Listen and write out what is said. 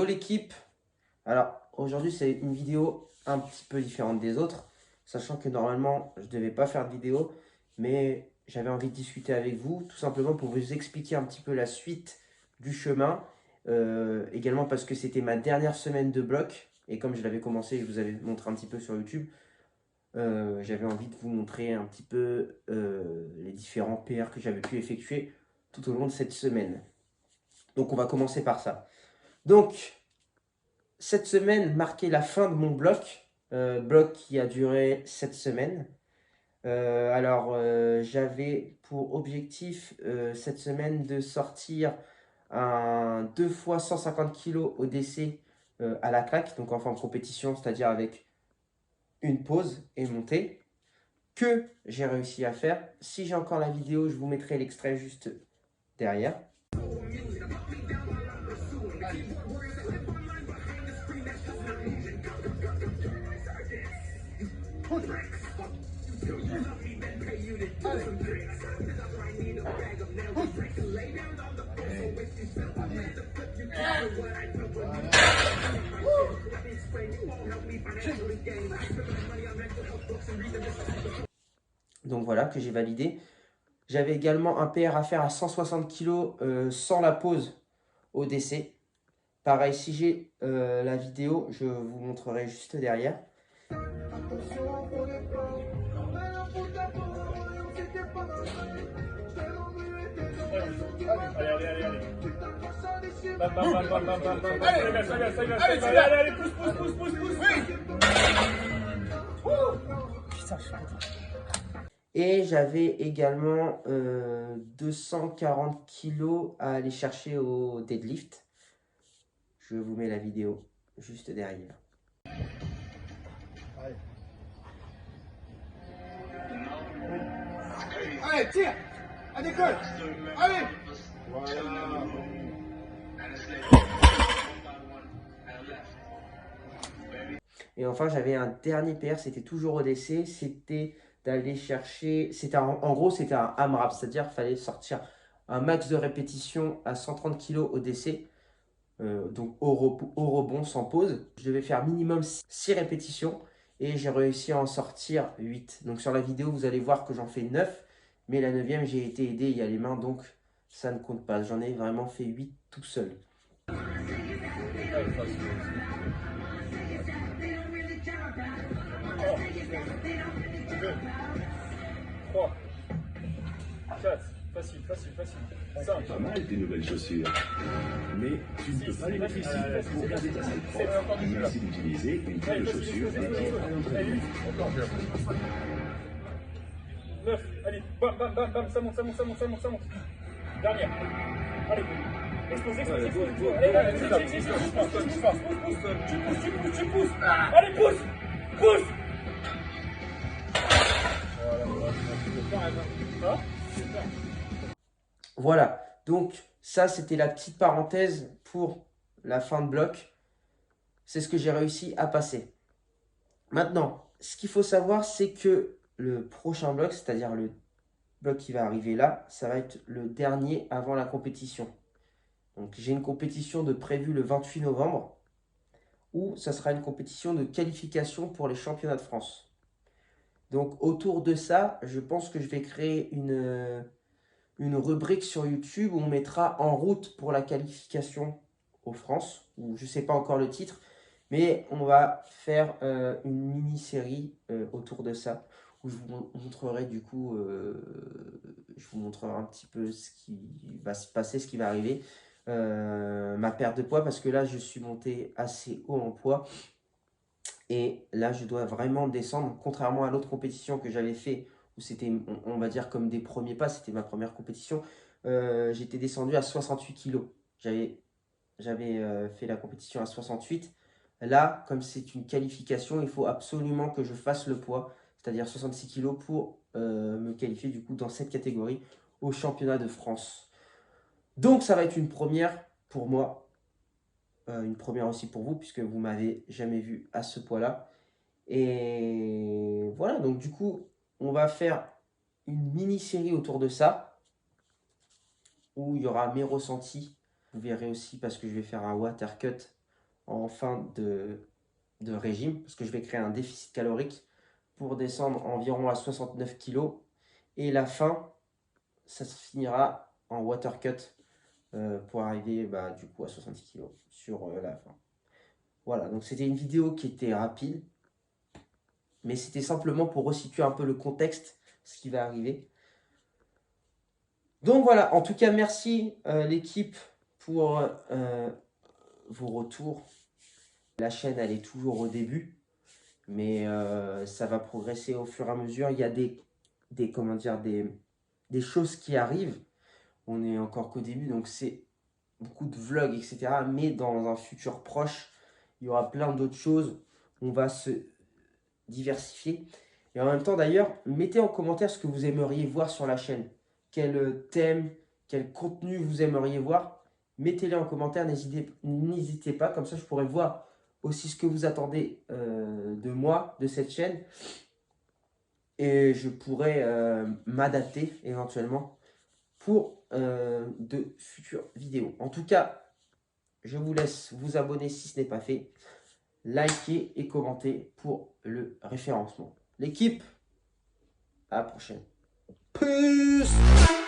Yo l'équipe, alors aujourd'hui c'est une vidéo un petit peu différente des autres, sachant que normalement je ne devais pas faire de vidéo, mais j'avais envie de discuter avec vous, tout simplement pour vous expliquer un petit peu la suite du chemin, également parce que c'était ma dernière semaine de bloc, et comme je l'avais commencé, je vous avais montré un petit peu sur YouTube, j'avais envie de vous montrer un petit peu les différents PR que j'avais pu effectuer tout au long de cette semaine. Donc on va commencer par ça. Donc, cette semaine marquait la fin de mon bloc, bloc qui a duré 7 semaines. J'avais pour objectif cette semaine de sortir un 2 fois 150 kg au DC à la claque, donc en forme compétition, c'est-à-dire avec une pause et montée, que j'ai réussi à faire. Si j'ai encore la vidéo, je vous mettrai l'extrait juste derrière. Donc voilà, que j'ai validé. J'avais également un PR à faire à 160 kg sans la pause au DC. Pareil, si j'ai la vidéo, je vous montrerai juste derrière. Allez. Bam, bam, bam, bam, bam, bam, bam. Allez, pousse. Putain, et j'avais également 240 kg à aller chercher au deadlift. Je vous mets la vidéo juste derrière. Allez, tire. À décolle. Allez. Voilà. Et enfin, j'avais un dernier PR, c'était toujours au DC, c'était d'aller chercher, en gros, c'était un AMRAP, c'est-à-dire qu'il fallait sortir un max de répétition à 130 kg au DC, donc au rebond sans pause. Je devais faire minimum 6 répétitions et j'ai réussi à en sortir 8. Donc sur la vidéo, vous allez voir que j'en fais 9, mais la 9e, j'ai été aidé, il y a les mains, donc ça ne compte pas. J'en ai vraiment fait 8 tout seul. Facile. Pas mal tes nouvelles chaussures. Mais tu ne peux pas les mettre ici pour garder ta salle propre. Merci d'utiliser une paire de chaussures dédiée à l'entraînement. 9, allez, bam, ça monte. Dernière. Allez. Explose. Allez, tu pousses. Allez, pousse. Voilà, donc ça c'était la petite parenthèse pour la fin de bloc. C'est ce que j'ai réussi à passer. Maintenant, ce qu'il faut savoir, c'est que le prochain bloc, c'est-à-dire le bloc qui va arriver là, ça va être le dernier avant la compétition. Donc j'ai une compétition de prévue le 28 novembre, où ça sera une compétition de qualification pour les championnats de France. Donc autour de ça, je pense que je vais créer une rubrique sur YouTube où on mettra en route pour la qualification aux France, ou je ne sais pas encore le titre, mais on va faire une mini-série autour de ça, où je vous montrerai du coup, je vous montrerai un petit peu ce qui va se passer, ce qui va arriver, ma perte de poids, parce que là je suis monté assez haut en poids, et là je dois vraiment descendre, contrairement à l'autre compétition que j'avais fait, où c'était, on va dire, comme des premiers pas, c'était ma première compétition, j'étais descendu à 68 kg. J'avais fait la compétition à 68. Là, comme c'est une qualification, il faut absolument que je fasse le poids, c'est-à-dire 66 kg pour me qualifier du coup dans cette catégorie au championnat de France. Donc ça va être une première pour moi, une première aussi pour vous, puisque vous m'avez jamais vu à ce poids-là. Et voilà, donc du coup, on va faire une mini-série autour de ça, où il y aura mes ressentis. Vous verrez aussi, parce que je vais faire un water cut en fin de régime, parce que je vais créer un déficit calorique pour descendre environ à 69 kg. Et la fin, ça se finira en water cut pour arriver du coup à 70 kg sur la fin. Voilà, donc c'était une vidéo qui était rapide, mais c'était simplement pour resituer un peu le contexte, ce qui va arriver. Donc voilà, en tout cas, merci l'équipe pour vos retours. La chaîne, elle est toujours au début, mais ça va progresser au fur et à mesure. Il y a des choses qui arrivent. On est encore qu'au début, donc c'est beaucoup de vlogs, etc. Mais dans un futur proche, il y aura plein d'autres choses. On va se diversifier. Et en même temps, d'ailleurs, mettez en commentaire ce que vous aimeriez voir sur la chaîne. Quel thème, quel contenu vous aimeriez voir. Mettez-les en commentaire, n'hésitez pas. Comme ça, je pourrais voir aussi ce que vous attendez de moi, de cette chaîne. Et je pourrais m'adapter éventuellement pour de futures vidéos. En tout cas, je vous laisse vous abonner si ce n'est pas fait. Likez et commentez pour le référencement. L'équipe, à la prochaine. Peace!